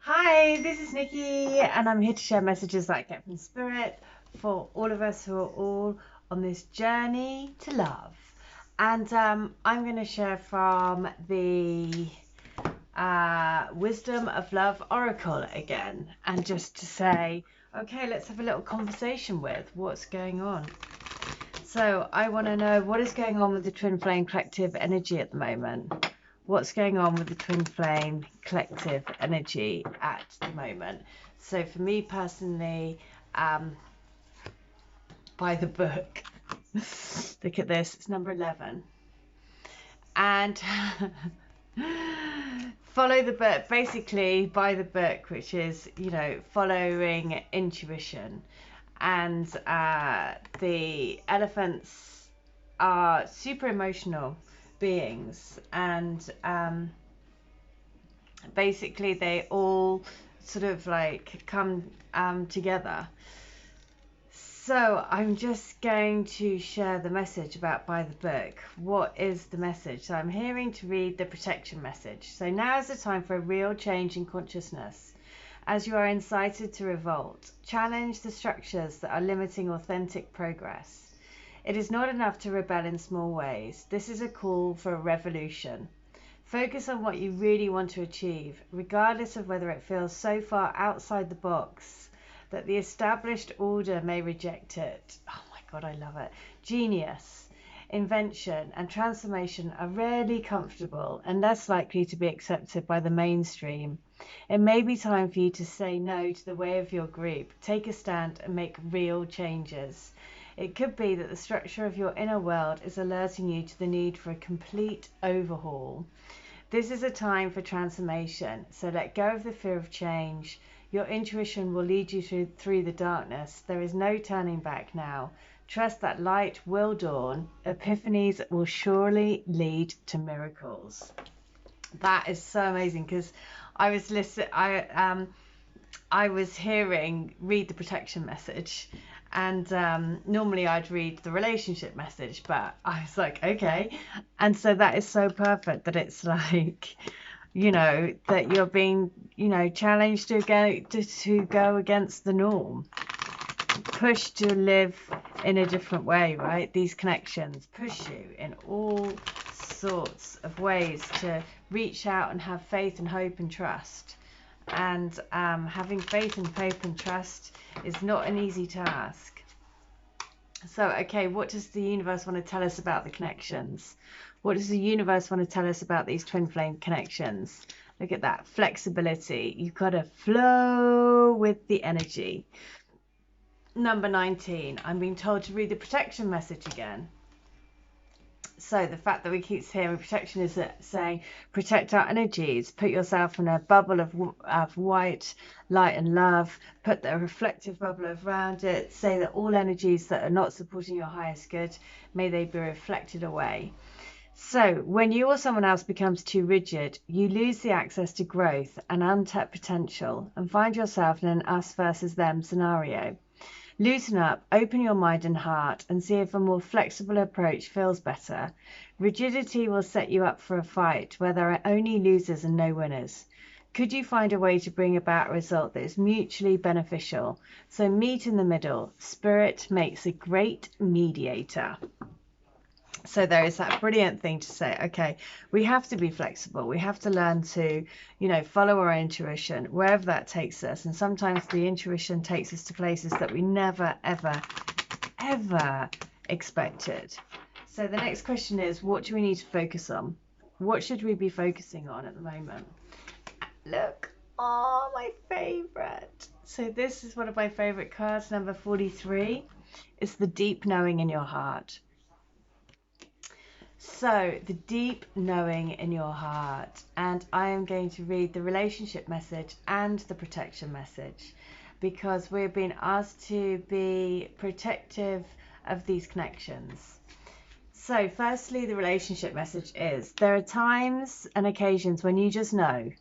Hi, this is Nikki, and I'm here to share messages that I get from Spirit for all of us who are all on this journey to love. And I'm going to share from the Wisdom of Love Oracle again, and just to say, okay, let's have a little conversation with what's going on. So I want to know what is going on with the Twin Flame Collective energy at the moment. What's going on with the Twin Flame Collective energy at the moment? So for me personally, by the book, look at this, it's number 11. And follow the book, basically by the book, which is, following intuition. And the elephants are super emotional beings, and basically they all sort of like come together. So I'm just going to share the message about by the book. What is the message? So I'm hearing to read the protection message. So now is the time for a real change in consciousness. As you are incited to revolt, challenge the structures that are limiting authentic progress. It is not enough to rebel in small ways. This is a call for a revolution. Focus on what you really want to achieve, regardless of whether it feels so far outside the box that the established order may reject it. Oh my God, I love it. Genius, invention, and transformation are rarely comfortable and less likely to be accepted by the mainstream. It may be time for you to say no to the way of your group, take a stand, and make real changes. It could be that the structure of your inner world is alerting you to the need for a complete overhaul. This is a time for transformation, so let go of the fear of change. Your intuition will lead you through the darkness. There is no turning back now. Trust that light will dawn. Epiphanies will surely lead to miracles. That is so amazing, because I was hearing read the protection message, and normally I'd read the relationship message, but I was like, okay. And so that is so perfect that it's like, that you're being, challenged to go against the norm, pushed to live in a different way, right? These connections push you in all sorts of ways to reach out and have faith and hope and trust. And having faith and hope and trust is not an easy task. So, okay, what does the universe want to tell us about the connections? What does the universe want to tell us about these twin flame connections? Look at that flexibility. You've got to flow with the energy. Number 19, I'm being told to read the protection message again. So the fact that we keep hearing protection is saying protect our energies, put yourself in a bubble of white light and love, put the reflective bubble around it, say that all energies that are not supporting your highest good, may they be reflected away. So when you or someone else becomes too rigid, you lose the access to growth and untapped potential and find yourself in an us versus them scenario. Loosen up, open your mind and heart, and see if a more flexible approach feels better. Rigidity will set you up for a fight where there are only losers and no winners. Could you find a way to bring about a result that is mutually beneficial? So meet in the middle. Spirit makes a great mediator. So there is that brilliant thing to say, okay, we have to be flexible. We have to learn to, follow our intuition, wherever that takes us. And sometimes the intuition takes us to places that we never, ever, ever expected. So the next question is, what do we need to focus on? What should we be focusing on at the moment? Look, oh, my favorite. So this is one of my favorite cards, number 43. It's the deep knowing in your heart. So, the deep knowing in your heart, and I am going to read the relationship message and the protection message, because we're being asked to be protective of these connections. So, firstly, the relationship message is there are times and occasions when you just know,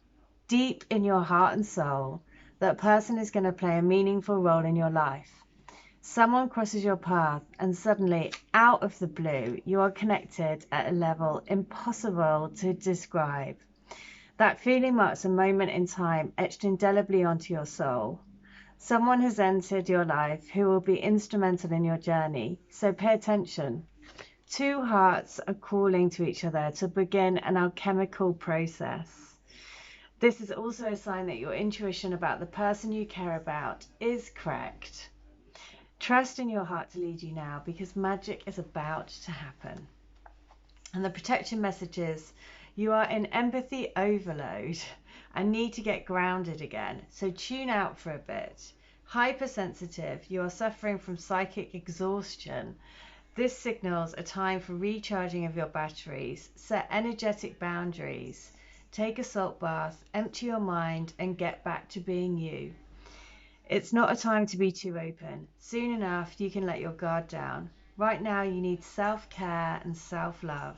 deep in your heart and soul, that person is going to play a meaningful role in your life. Someone crosses your path and suddenly, out of the blue, you are connected at a level impossible to describe. That feeling marks a moment in time etched indelibly onto your soul. Someone has entered your life who will be instrumental in your journey, so pay attention. Two hearts are calling to each other to begin an alchemical process. This is also a sign that your intuition about the person you care about is correct. Trust in your heart to lead you now, because magic is about to happen. And the protection message is, you are in empathy overload and need to get grounded again. So tune out for a bit. Hypersensitive, you are suffering from psychic exhaustion. This signals a time for recharging of your batteries. Set energetic boundaries. Take a salt bath, empty your mind, and get back to being you. It's not a time to be too open. Soon enough, you can let your guard down. Right now, you need self-care and self-love.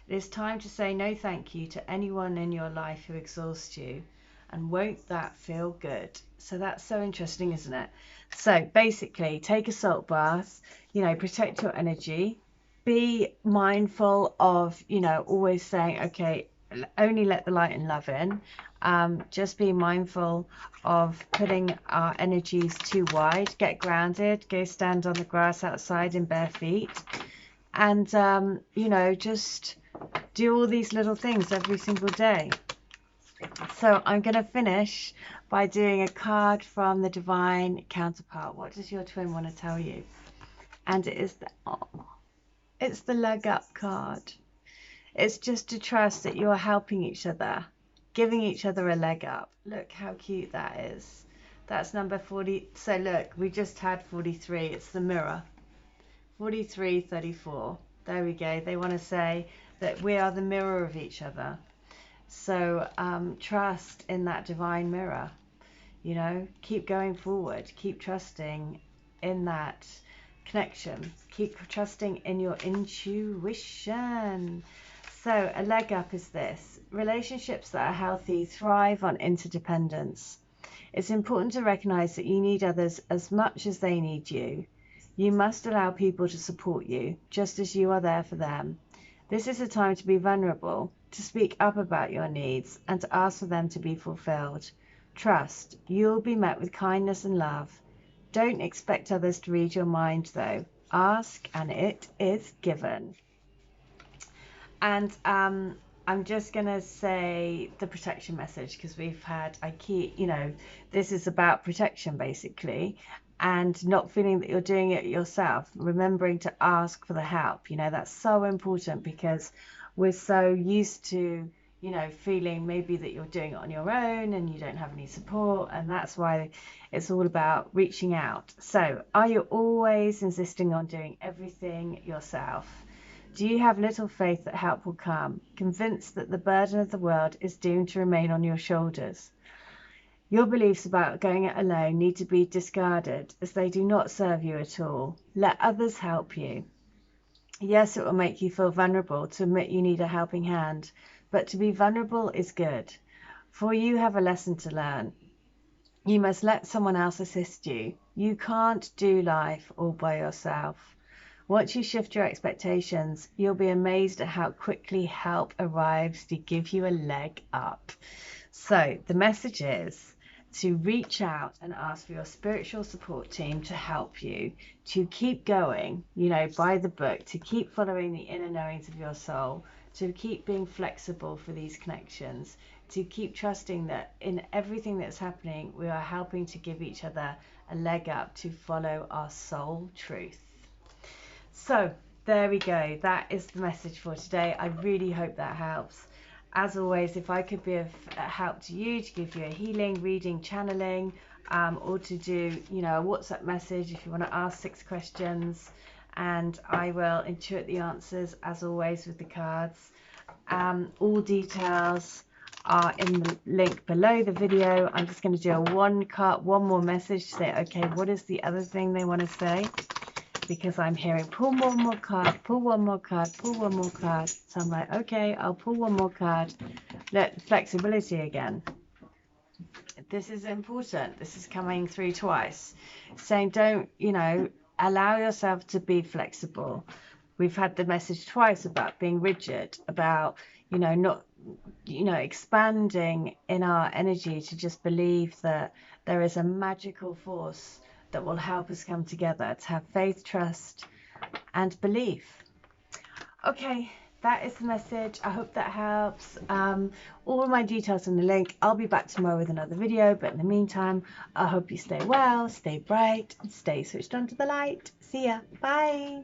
It is time to say no thank you to anyone in your life who exhausts you. And won't that feel good? So that's so interesting, isn't it? So basically, take a salt bath, protect your energy. Be mindful of, always saying, okay, only let the light and love in. Just be mindful of putting our energies too wide. Get grounded. Go stand on the grass outside in bare feet. And, just do all these little things every single day. So I'm going to finish by doing a card from the divine counterpart. What does your twin want to tell you? And it is it's the leg up card. It's just to trust that you are helping each other, giving each other a leg up. Look how cute that is. That's number 40. So look, we just had 43. It's the mirror. 43, 34. There we go. They want to say that we are the mirror of each other. So trust in that divine mirror. Keep going forward. Keep trusting in that connection. Keep trusting in your intuition. So a leg up is this. Relationships that are healthy thrive on interdependence. It's important to recognize that you need others as much as they need you. You must allow people to support you, just as you are there for them. This is a time to be vulnerable, to speak up about your needs, and to ask for them to be fulfilled. Trust, you'll be met with kindness and love. Don't expect others to read your mind, though. Ask, and it is given. And I'm just going to say the protection message, because this is about protection, basically. And not feeling that you're doing it yourself, remembering to ask for the help. That's so important, because we're so used to, feeling maybe that you're doing it on your own and you don't have any support. And that's why it's all about reaching out. So are you always insisting on doing everything yourself? Do you have little faith that help will come, convinced that the burden of the world is doomed to remain on your shoulders? Your beliefs about going it alone need to be discarded, as they do not serve you at all. Let others help you. Yes, it will make you feel vulnerable to admit you need a helping hand, but to be vulnerable is good, for you have a lesson to learn. You must let someone else assist you. You can't do life all by yourself. Once you shift your expectations, you'll be amazed at how quickly help arrives to give you a leg up. So the message is to reach out and ask for your spiritual support team to help you, to keep going, by the book, to keep following the inner knowings of your soul, to keep being flexible for these connections, to keep trusting that in everything that's happening, we are helping to give each other a leg up to follow our soul truth. So there we go. That is the message for today. I really hope that helps. As always, if I could be of help to you, to give you a healing, reading, channeling, or to do, a WhatsApp message if you want to ask 6 questions, and I will intuit the answers, as always, with the cards. All details are in the link below the video. I'm just going to do one more message to say, okay, what is the other thing they want to say? Because I'm hearing pull one more card, pull one more card, pull one more card. So I'm like, okay, I'll pull one more card. Let flexibility again. This is important. This is coming through twice. Saying don't, allow yourself to be flexible. We've had the message twice about being rigid, about, not you know, expanding in our energy to just believe that there is a magical force that will help us come together, to have faith, trust, and belief. Okay, that is the message. I hope that helps. All my details in the link. I'll be back tomorrow with another video, but in the meantime, I hope you stay well, stay bright, and stay switched on to the light. See ya. Bye.